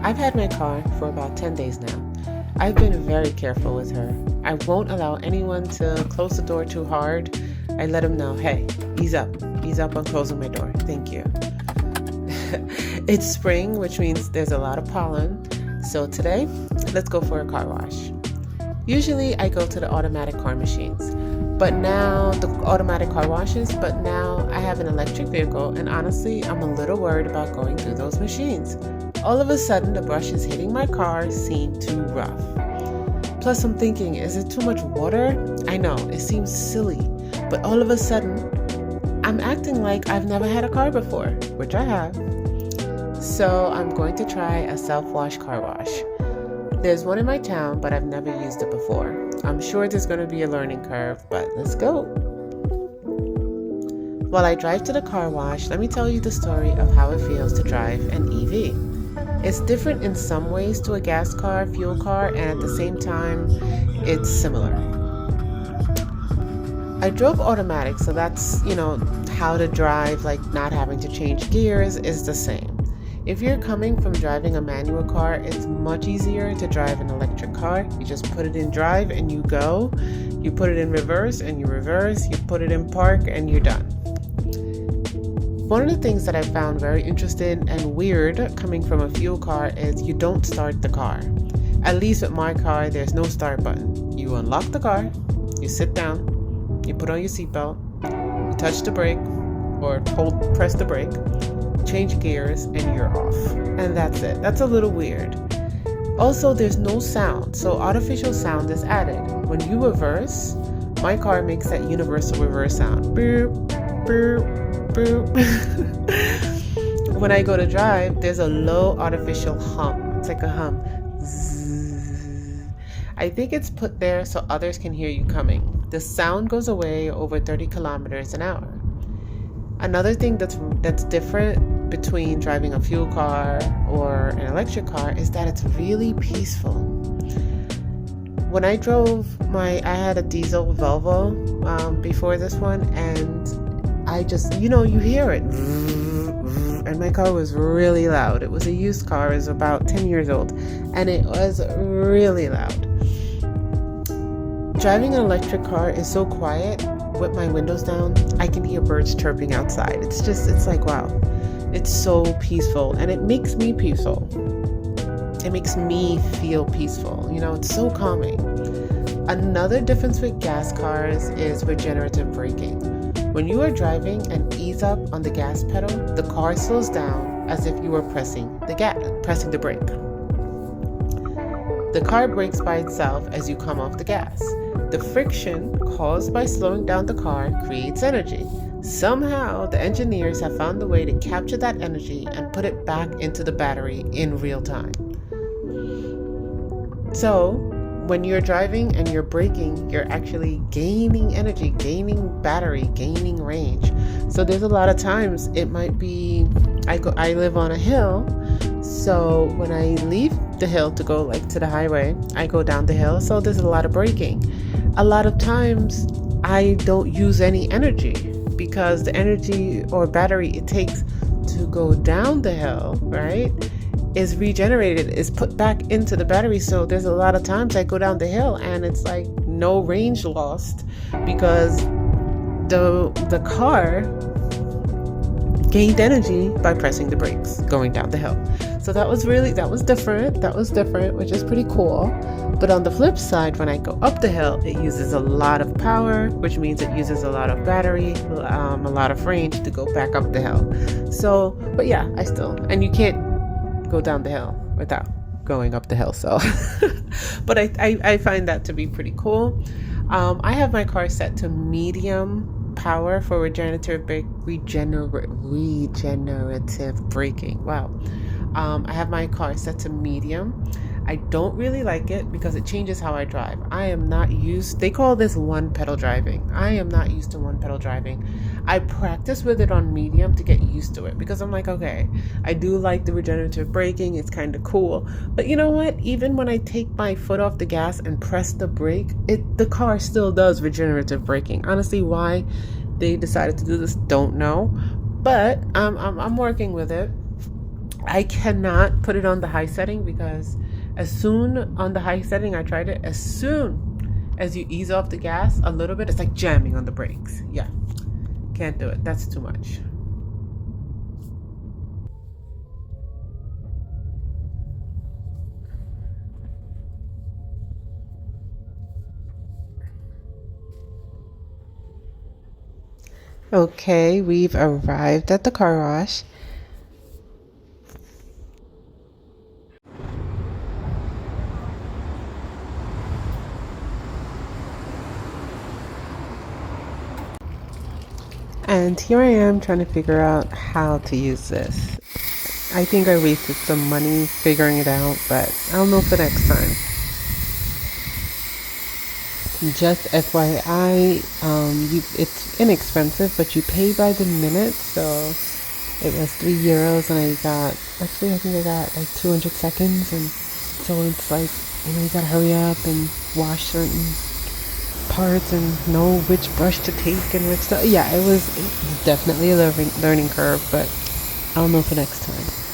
I've had my car for about 10 days now. I've been very careful with her. I won't allow anyone to close the door too hard. I let them know, hey, ease up on closing my door. Thank you. It's spring, which means there's a lot of pollen. So today, let's go for a car wash. Usually I go to the automatic car machines, but now I have an electric vehicle, and honestly, I'm a little worried about going through those machines. All of a sudden, the brushes hitting my car seem too rough. Plus, I'm thinking, is it too much water? I know, it seems silly, but all of a sudden, I'm acting like I've never had a car before, which I have. So I'm going to try a self-wash car wash. There's one in my town, but I've never used it before. I'm sure there's going to be a learning curve, but let's go. While I drive to the car wash, let me tell you the story of how it feels to drive an EV. It's different in some ways to a gas car, fuel car, and at the same time, it's similar. I drove automatic, so that's, how to drive, like not having to change gears is the same. If you're coming from driving a manual car, it's much easier to drive an electric car. You just put it in drive and you go. You put it in reverse and you reverse. You put it in park and you're done. One of the things that I found very interesting and weird coming from a fuel car is you don't start the car. At least with my car, there's no start button. You unlock the car, you sit down, you put on your seatbelt, you touch the brake or press the brake, change gears, and you're off. And that's it. That's a little weird. Also, there's no sound, so artificial sound is added. When you reverse, my car makes that universal reverse sound. Boop, boop, boop. When I go to drive, there's a low artificial hum. It's like a hum. Zzz. I think it's put there so others can hear you coming. The sound goes away over 30 kilometers an hour. Another thing that's different between driving a fuel car or an electric car is that it's really peaceful. When I drove I had a diesel Volvo before this one, and I just, you hear it. And my car was really loud. It was a used car. It was about 10 years old, and it was really loud. Driving an electric car is so quiet. With my windows down, I can hear birds chirping outside. It's like, wow. It's so peaceful, and it makes me peaceful. It makes me feel peaceful. It's so calming. Another difference with gas cars is regenerative braking. When you are driving and ease up on the gas pedal, the car slows down as if you were pressing the brake. The car brakes by itself as you come off the gas. The friction caused by slowing down the car creates energy. Somehow, the engineers have found a way to capture that energy and put it back into the battery in real time. So, when you're driving and you're braking, you're actually gaining energy, gaining battery, gaining range. So there's a lot of times it might be, I live on a hill, so when I leave the hill to go to the highway, I go down the hill, so there's a lot of braking. A lot of times I don't use any energy because the energy or battery it takes to go down the hill, right, is regenerated, is put back into the battery. So there's a lot of times I go down the hill and it's like no range lost because the car gained energy by pressing the brakes going down the hill. So that was different, which is pretty cool. But on the flip side, when I go up the hill, it uses a lot of power, which means it uses a lot of battery, a lot of range to go back up the hill. So, but yeah, and you can't go down the hill without going up the hill. So, but I find that to be pretty cool. I have my car set to medium power for regenerative braking. Wow. I have my car set to medium. I don't really like it because it changes how I drive. I am not used, they call this one pedal driving. I am not used to one pedal driving. I practice with it on medium to get used to it because I'm like, okay, I do like the regenerative braking. It's kind of cool. But you know what? Even when I take my foot off the gas and press the brake, the car still does regenerative braking. Honestly, why they decided to do this, don't know. But I'm working with it. I cannot put it on the high setting because as soon on the high setting, I tried it, as soon as you ease off the gas a little bit, it's like jamming on the brakes. Yeah, can't do it. That's too much. Okay, we've arrived at the car wash. And here I am trying to figure out how to use this. I think I wasted some money figuring it out, but I'll know for next time. Just FYI, it's inexpensive, but you pay by the minute, so it was €3, and I think I got like 200 seconds, and so it's like, you gotta hurry up and wash certain parts and know which brush to take and which stuff. Yeah, it was definitely a learning curve, but I'll know for next time.